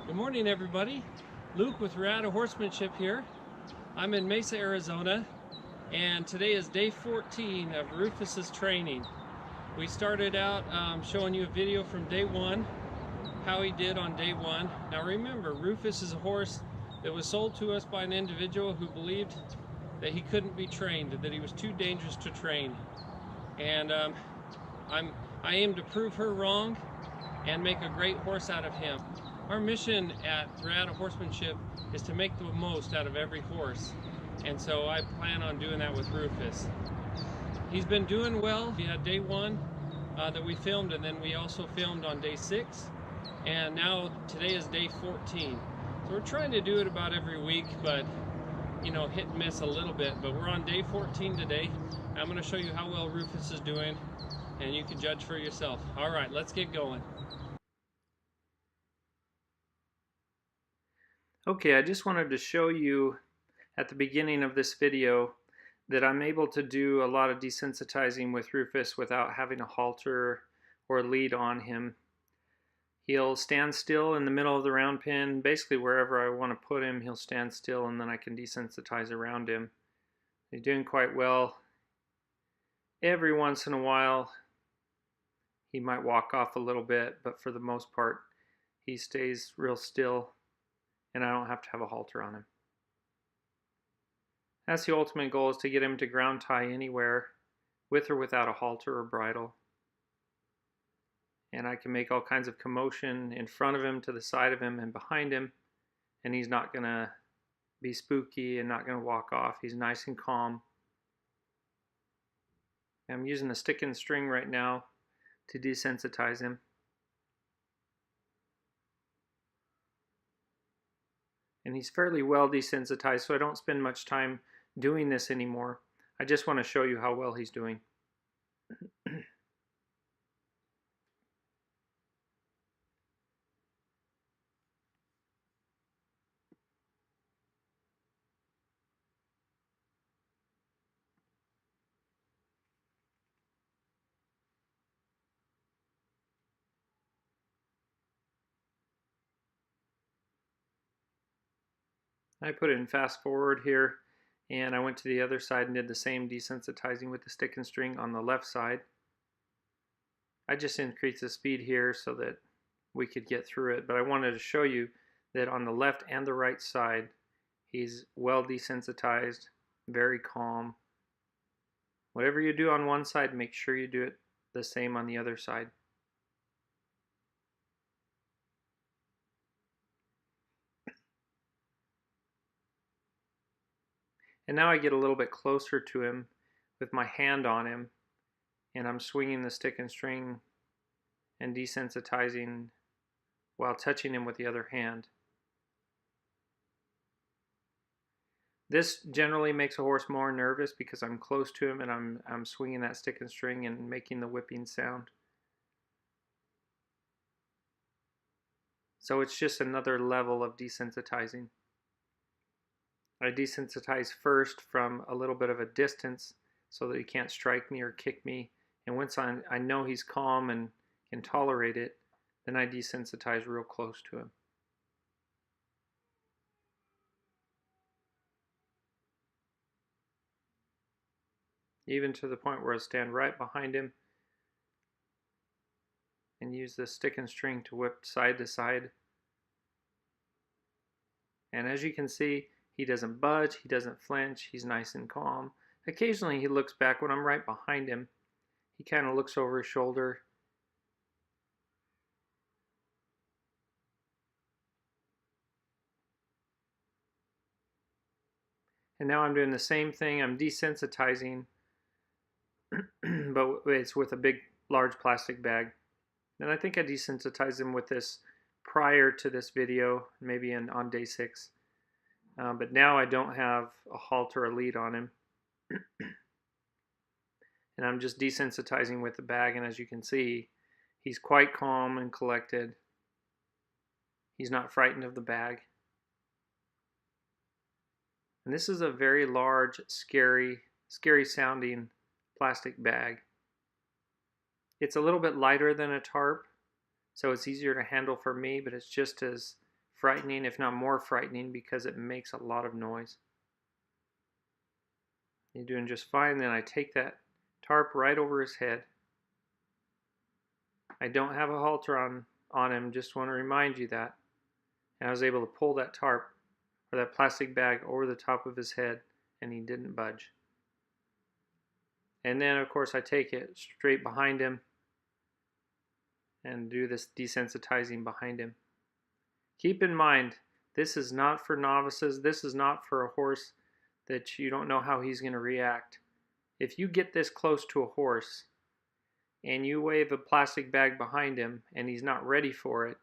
Good morning, everybody. Luke with Reata Horsemanship here. I'm in Mesa, Arizona, and today is day 14 of Rufus's training. We started out showing you a video from day one, how he did on day one. Now remember, Rufus is a horse that was sold to us by an individual who believed that he couldn't be trained, that he was too dangerous to train. And I aim to prove her wrong and make a great horse out of him. Our mission at Reata Horsemanship is to make the most out of every horse, and so I plan on doing that with Rufus. He's been doing well. We had day one that we filmed, and then we also filmed on day 6, and now today is day 14. So we're trying to do it about every week, but you know, hit and miss a little bit. But we're on day 14 today. I'm going to show you how well Rufus is doing, and you can judge for yourself. All right, let's get going. Okay, I just wanted to show you at the beginning of this video that I'm able to do a lot of desensitizing with Rufus without having a halter or a lead on him. He'll stand still in the middle of the round pen, basically wherever I want to put him, he'll stand still, and then I can desensitize around him. He's doing quite well. Every once in a while he might walk off a little bit, but for the most part he stays real still, and I don't have to have a halter on him. That's the ultimate goal, is to get him to ground tie anywhere, with or without a halter or bridle. And I can make all kinds of commotion in front of him, to the side of him, and behind him, and he's not going to be spooky and not going to walk off. He's nice and calm. I'm using a stick and string right now to desensitize him. And he's fairly well desensitized, so I don't spend much time doing this anymore. I just want to show you how well he's doing. I put it in fast forward here, and I went to the other side and did the same desensitizing with the stick and string on the left side. I just increased the speed here so that we could get through it, but I wanted to show you that on the left and the right side he's well desensitized, very calm. Whatever you do on one side, make sure you do it the same on the other side. And now I get a little bit closer to him with my hand on him, and I'm swinging the stick and string and desensitizing while touching him with the other hand. This generally makes a horse more nervous because I'm close to him and I'm swinging that stick and string and making the whipping sound. So it's just another level of desensitizing. I desensitize first from a little bit of a distance so that he can't strike me or kick me. And once I know he's calm and can tolerate it, then I desensitize real close to him. Even to the point where I stand right behind him and use the stick and string to whip side to side. And as you can see, he doesn't budge, he doesn't flinch, he's nice and calm. Occasionally he looks back when I'm right behind him. He kind of looks over his shoulder. And now I'm doing the same thing. I'm desensitizing, but it's with a large plastic bag. And I think I desensitized him with this prior to this video, maybe on day 6. But now I don't have a halter or lead on him. And I'm just desensitizing with the bag, and as you can see, he's quite calm and collected. He's not frightened of the bag. And this is a very large, scary sounding plastic bag. It's a little bit lighter than a tarp, so it's easier to handle for me, but it's just as frightening, if not more frightening, because it makes a lot of noise. You're doing just fine. Then I take that tarp right over his head. I don't have a halter on him, just want to remind you that. And I was able to pull that tarp or that plastic bag over the top of his head, and he didn't budge. And then of course I take it straight behind him and do this desensitizing behind him. Keep in mind, this is not for novices. This is not for a horse that you don't know how he's going to react. If you get this close to a horse and you wave a plastic bag behind him and he's not ready for it,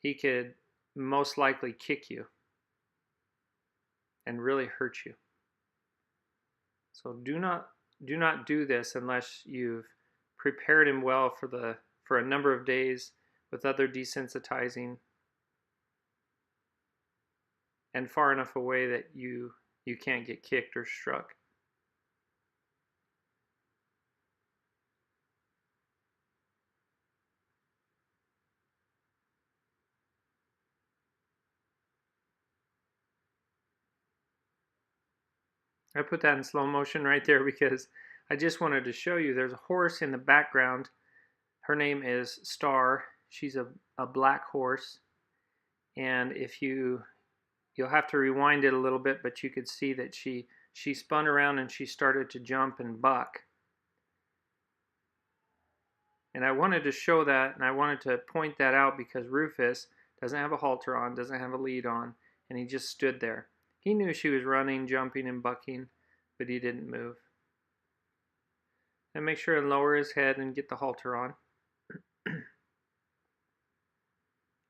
he could most likely kick you and really hurt you. So do not do this unless you've prepared him well for a number of days with other desensitizing and far enough away that you can't get kicked or struck. I put that in slow motion right there because I just wanted to show you there's a horse in the background. Her name is Star. She's a black horse, and if you'll have to rewind it a little bit, but you could see that she spun around and she started to jump and buck. And I wanted to show that, and I wanted to point that out because Rufus doesn't have a halter on, doesn't have a lead on, and he just stood there. He knew she was running, jumping, and bucking, but he didn't move. And make sure and lower his head and get the halter on.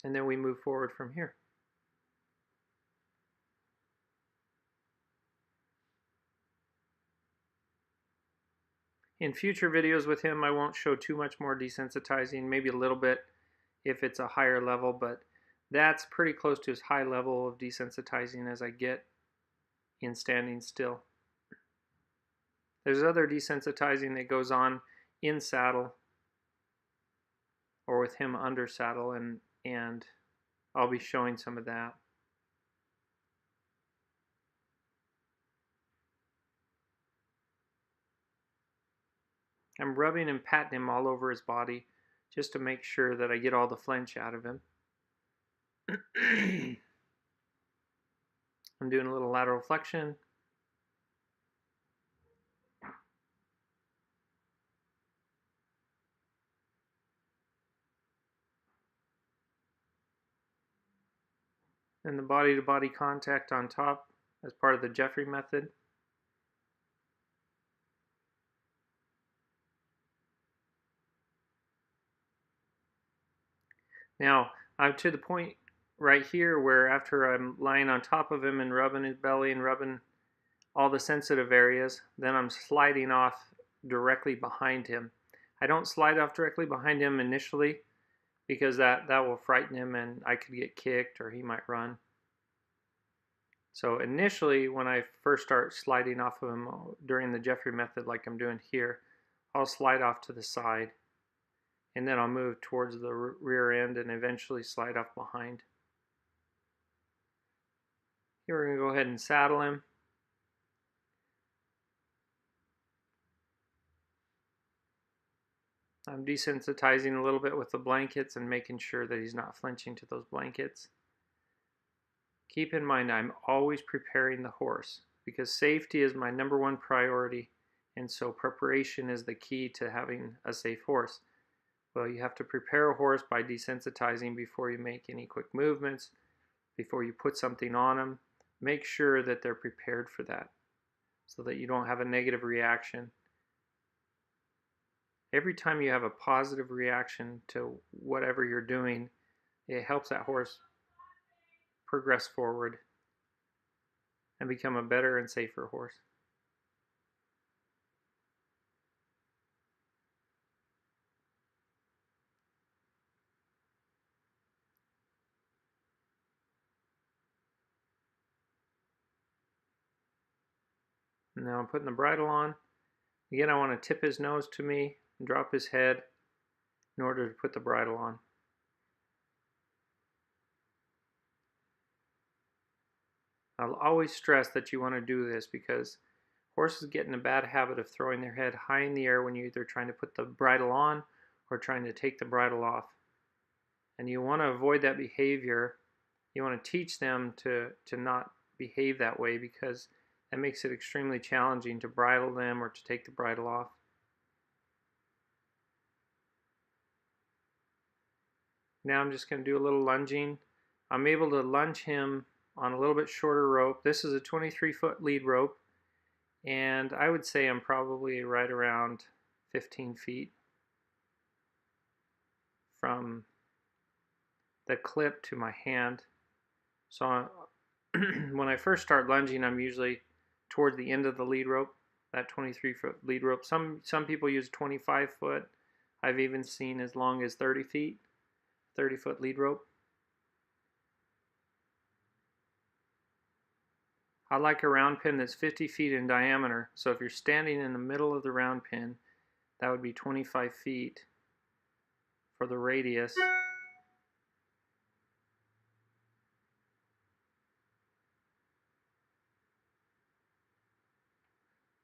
And then we move forward from here. In future videos with him, I won't show too much more desensitizing, maybe a little bit if it's a higher level, but that's pretty close to as high level of desensitizing as I get in standing still. There's other desensitizing that goes on in saddle or with him under saddle, and I'll be showing some of that. I'm rubbing and patting him all over his body just to make sure that I get all the flinch out of him. I'm doing a little lateral flexion. And the body-to-body contact on top as part of the Jeffrey method. Now, I'm to the point right here where after I'm lying on top of him and rubbing his belly and rubbing all the sensitive areas, then I'm sliding off directly behind him. I don't slide off directly behind him initially because that will frighten him and I could get kicked or he might run. So initially, when I first start sliding off of him during the Jeffrey method like I'm doing here, I'll slide off to the side and then I'll move towards the rear end and eventually slide off behind. Here we're going to go ahead and saddle him. I'm desensitizing a little bit with the blankets and making sure that he's not flinching to those blankets. Keep in mind, I'm always preparing the horse because safety is my #1 priority, and so preparation is the key to having a safe horse. Well, you have to prepare a horse by desensitizing before you make any quick movements, before you put something on them. Make sure that they're prepared for that so that you don't have a negative reaction. Every time you have a positive reaction to whatever you're doing, it helps that horse progress forward and become a better and safer horse. Now I'm putting the bridle on. Again, I want to tip his nose to me and drop his head in order to put the bridle on. I'll always stress that you want to do this because horses get in a bad habit of throwing their head high in the air when you're either trying to put the bridle on or trying to take the bridle off. And you want to avoid that behavior. You want to teach them to not behave that way because that makes it extremely challenging to bridle them or to take the bridle off. Now I'm just going to do a little lunging. I'm able to lunge him on a little bit shorter rope. This is a 23-foot lead rope, and I would say I'm probably right around 15 feet from the clip to my hand. So when I first start lunging, I'm usually towards the end of the lead rope, that 23-foot lead rope. Some people use 25-foot. I've even seen as long as 30 feet, 30-foot lead rope. I like a round pin that's 50 feet in diameter. So if you're standing in the middle of the round pin, that would be 25 feet for the radius.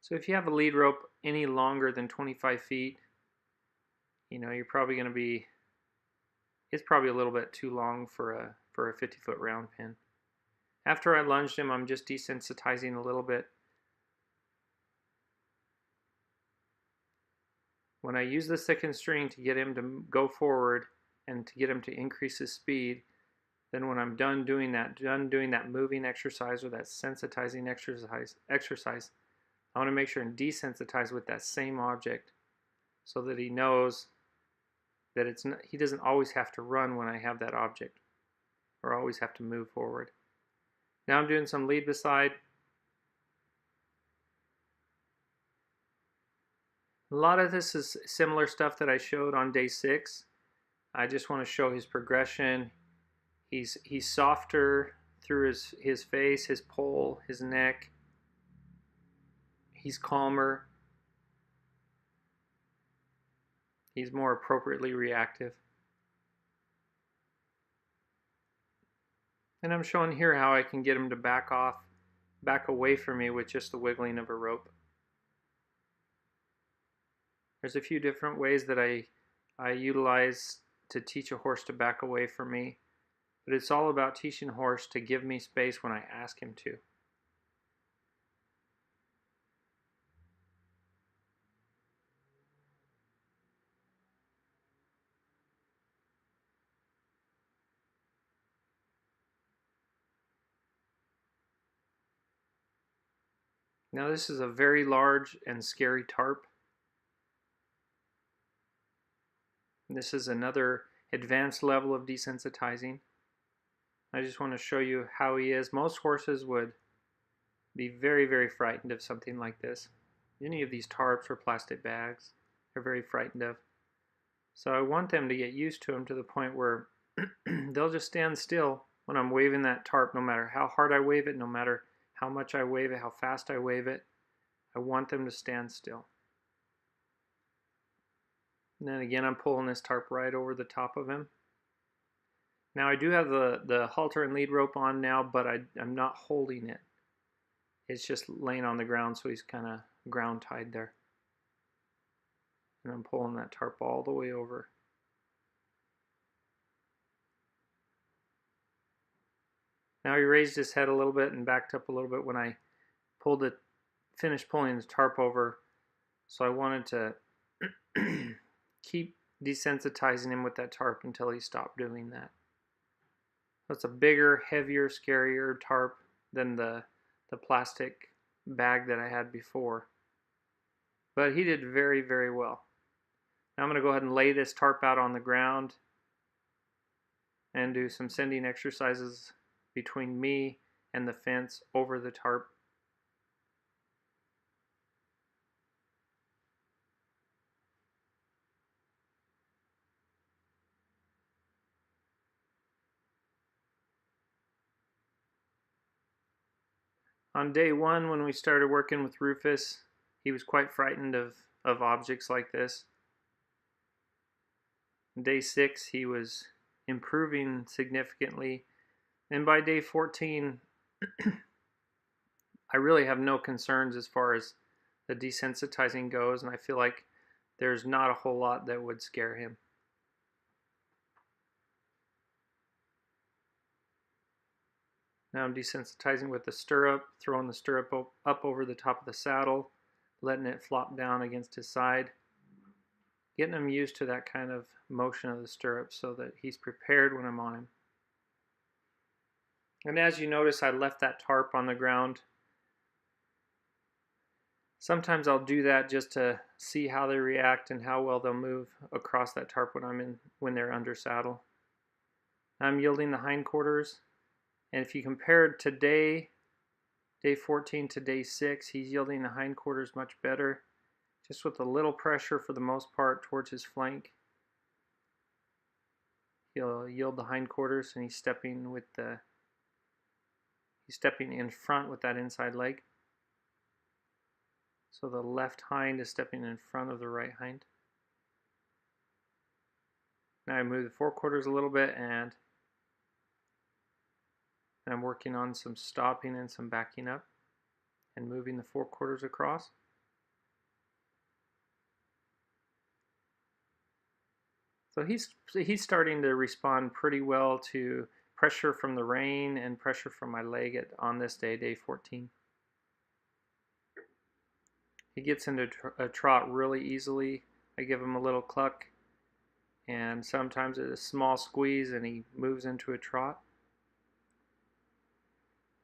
So if you have a lead rope any longer than 25 feet, you're probably going to be, it's probably a little bit too long for a 50-foot round pin. After I lunged him, I'm just desensitizing a little bit. When I use the second string to get him to go forward and to get him to increase his speed, then when I'm done doing that moving exercise or that sensitizing exercise, I want to make sure and desensitize with that same object so that he knows that he doesn't always have to run when I have that object or always have to move forward. Now I'm doing some lead beside. A lot of this is similar stuff that I showed on day 6. I just want to show his progression. He's softer through his face, his poll, his neck. He's calmer. He's more appropriately reactive. And I'm showing here how I can get him to back away from me with just the wiggling of a rope. There's a few different ways that I utilize to teach a horse to back away from me, but it's all about teaching a horse to give me space when I ask him to. Now this is a very large and scary tarp. This is another advanced level of desensitizing. I just want to show you how he is. Most horses would be very, very frightened of something like this. Any of these tarps or plastic bags, they're very frightened of. So I want them to get used to them to the point where they'll just stand still when I'm waving that tarp, no matter how hard I wave it, no matter how much I wave it, how fast I wave it. I want them to stand still. And then again, I'm pulling this tarp right over the top of him. Now I do have the halter and lead rope on now, but I'm not holding it. It's just laying on the ground, so he's kind of ground tied there. And I'm pulling that tarp all the way over. Now he raised his head a little bit and backed up a little bit when I finished pulling the tarp over. So I wanted to keep desensitizing him with that tarp until he stopped doing that. It's a bigger, heavier, scarier tarp than the plastic bag that I had before. But he did very, very well. Now I'm going to go ahead and lay this tarp out on the ground and do some sending exercises between me and the fence over the tarp. On day 1, when we started working with Rufus, he was quite frightened of objects like this. On day 6, he was improving significantly. And by day 14, I really have no concerns as far as the desensitizing goes, and I feel like there's not a whole lot that would scare him. Now I'm desensitizing with the stirrup, throwing the stirrup up over the top of the saddle, letting it flop down against his side, getting him used to that kind of motion of the stirrup so that he's prepared when I'm on him. And as you notice, I left that tarp on the ground. Sometimes I'll do that just to see how they react and how well they'll move across that tarp when they're under saddle. I'm yielding the hindquarters. And if you compare today, day 14 to day 6, he's yielding the hindquarters much better, just with a little pressure for the most part towards his flank. He'll yield the hindquarters, and he's stepping in front with that inside leg. So the left hind is stepping in front of the right hind. Now I move the forequarters a little bit, and I'm working on some stopping and some backing up and moving the forequarters across. So he's starting to respond pretty well to pressure from the rein and pressure from my leg on this day, day 14. He gets into a trot really easily. I give him a little cluck, and sometimes a small squeeze, and he moves into a trot.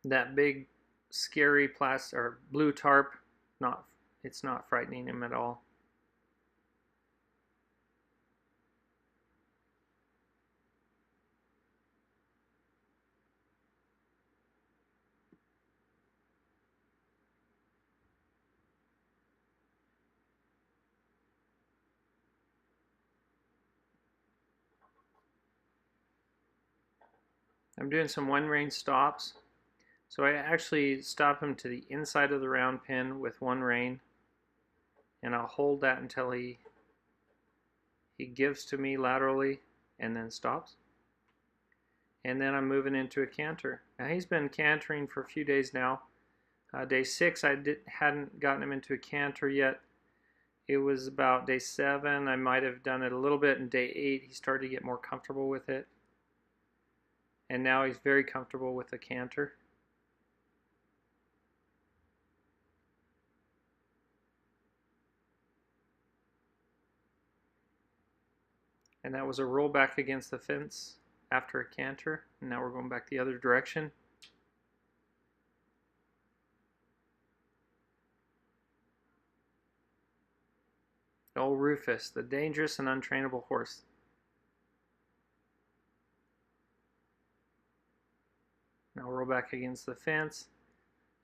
That big, scary plastic or blue tarp, it's not frightening him at all. I'm doing some one rein stops. So I actually stop him to the inside of the round pin with one rein, and I'll hold that until he gives to me laterally and then stops. And then I'm moving into a canter. Now he's been cantering for a few days now. Day 6 I hadn't gotten him into a canter yet. It was about day 7. I might have done it a little bit, and day 8 he started to get more comfortable with it. And now he's very comfortable with the canter. And that was a roll back against the fence after a canter. And now we're going back the other direction. Old Rufus, the dangerous and untrainable horse. Now roll back against the fence.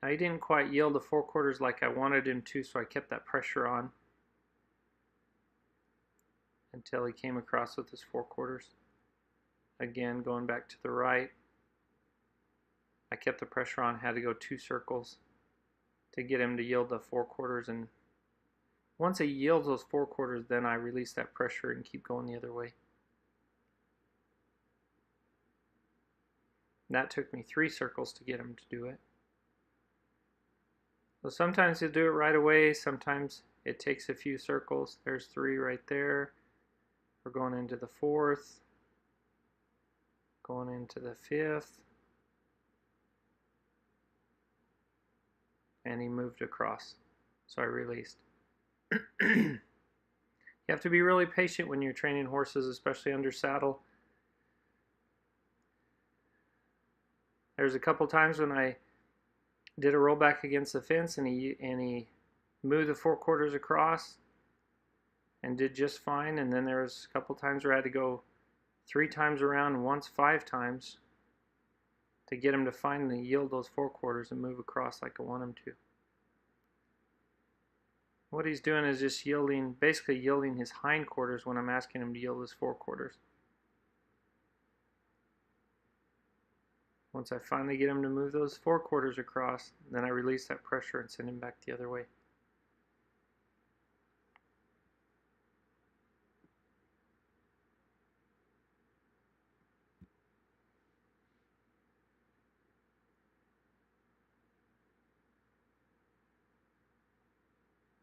Now he didn't quite yield the forequarters like I wanted him to, so I kept that pressure on until he came across with his forequarters. Again, going back to the right. I kept the pressure on, had to go 2 circles to get him to yield the forequarters, and once he yields those forequarters, then I release that pressure and keep going the other way. And that took me 3 circles to get him to do it. So sometimes he'll do it right away, sometimes it takes a few circles. There's 3 right there. We're going into the 4th, going into the 5th, and he moved across, so I released. You have to be really patient when you're training horses, especially under saddle. There's a couple times when I did a roll back against the fence and he moved the forequarters across and did just fine, and then there was a couple times where I had to go 3 times around and once 5 times to get him to finally yield those forequarters and move across like I want him to. What he's doing is just basically yielding his hindquarters when I'm asking him to yield his forequarters. Once I finally get him to move those forequarters across, then I release that pressure and send him back the other way.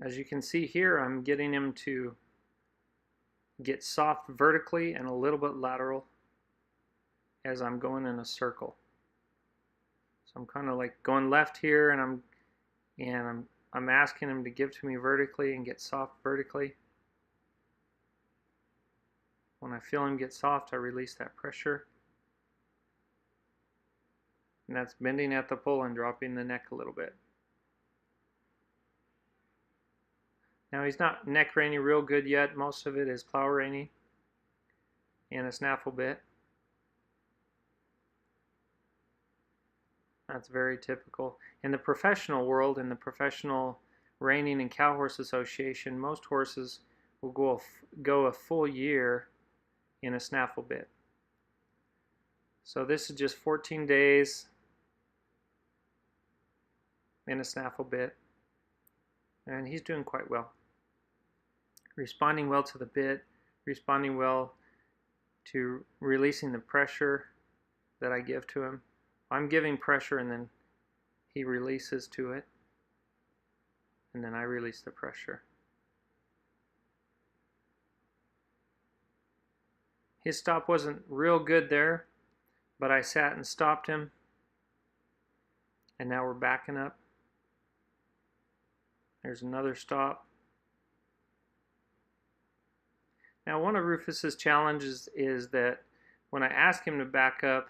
As you can see here, I'm getting him to get soft vertically and a little bit lateral as I'm going in a circle. So I'm kind of like going left here, and I'm asking him to give to me vertically and get soft vertically. When I feel him get soft, I release that pressure. And that's bending at the poll and dropping the neck a little bit. Now he's not neck reining real good yet. Most of it is plow reining and a snaffle bit. That's very typical. In the professional world, in the professional reining and cow horse association, most horses will go a full year in a snaffle bit. So this is just 14 days in a snaffle bit, and he's doing quite well. Responding well to the bit, responding well to releasing the pressure that I give to him. I'm giving pressure and then he releases to it, and then I release the pressure. His stop wasn't real good there, but I sat and stopped him, and now we're backing up. There's another stop. Now one of Rufus's challenges is that when I ask him to back up,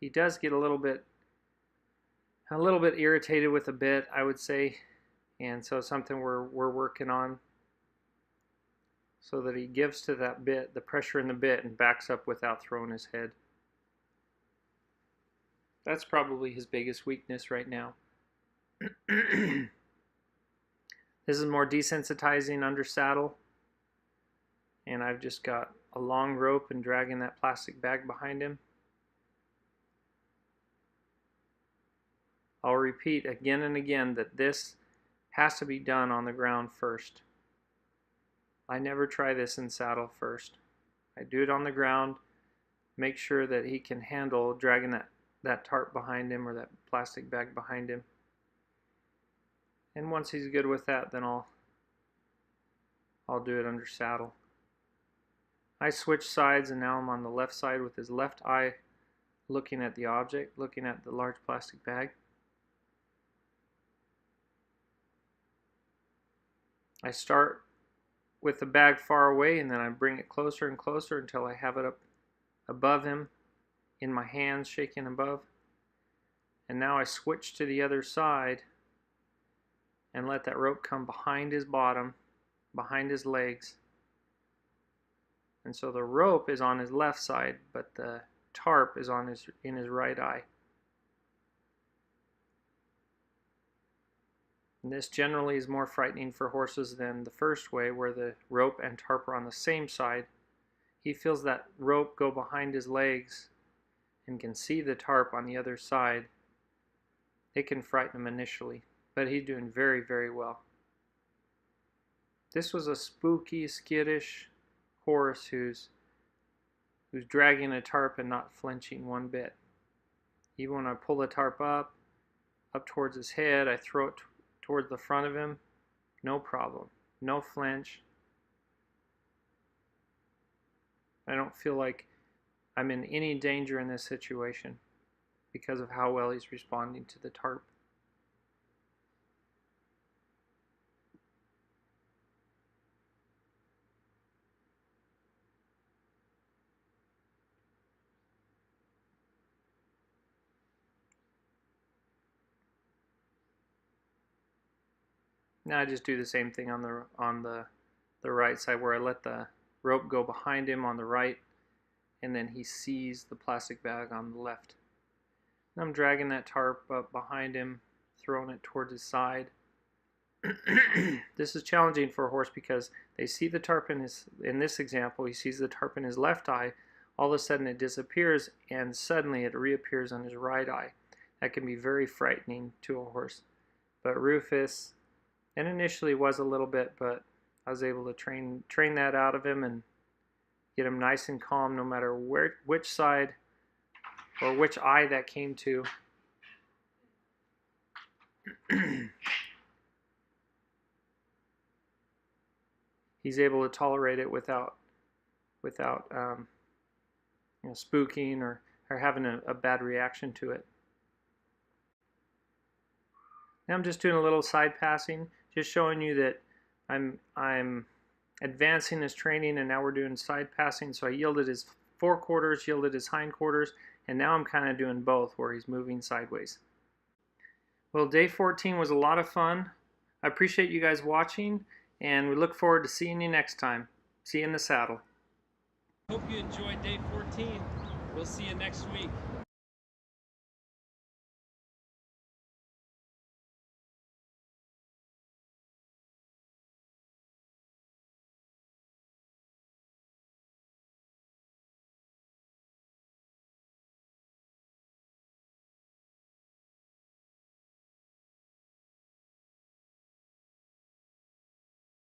he does get a little bit irritated with a bit, I would say, and so it's something we're working on, so that he gives to that bit, the pressure in the bit, and backs up without throwing his head. That's probably his biggest weakness right now. This is more desensitizing under saddle, and I've just got a long rope and dragging that plastic bag behind him. I'll repeat again and again that this has to be done on the ground first. I never try this in saddle first. I do it on the ground, make sure that he can handle dragging that tarp behind him or that plastic bag behind him. And once he's good with that, then I'll do it under saddle. I switch sides, and now I'm on the left side with his left eye looking at the object, looking at the large plastic bag. I start with the bag far away, and then I bring it closer and closer until I have it up above him in my hands, shaking above. And now I switch to the other side and let that rope come behind his bottom, behind his legs. And so the rope is on his left side, but the tarp is in his right eye. And this generally is more frightening for horses than the first way, where the rope and tarp are on the same side. He feels that rope go behind his legs and can see the tarp on the other side. It can frighten him initially, but he's doing very, very well. This was a spooky, skittish horse who's dragging a tarp and not flinching one bit. Even when I pull the tarp up towards his head, I throw it towards the front of him, no problem, no flinch. I don't feel like I'm in any danger in this situation because of how well he's responding to the tarp. Now I just do the same thing on the right side, where I let the rope go behind him on the right, and then he sees the plastic bag on the left. And I'm dragging that tarp up behind him, throwing it towards his side. This is challenging for a horse because they see the tarp in this example, he sees the tarp in his left eye. All of a sudden it disappears, and suddenly it reappears on his right eye. That can be very frightening to a horse. But Rufus, and initially was a little bit, but I was able to train that out of him and get him nice and calm no matter which side or which eye that came to. he's able to tolerate it without spooking or having a bad reaction to it. Now I'm just doing a little side passing, just showing you that I'm advancing his training, and now we're doing side passing. So I yielded his forequarters, yielded his hindquarters, and now I'm kind of doing both where he's moving sideways. Well, day 14 was a lot of fun. I appreciate you guys watching, and we look forward to seeing you next time. See you in the saddle. Hope you enjoyed day 14. We'll see you next week.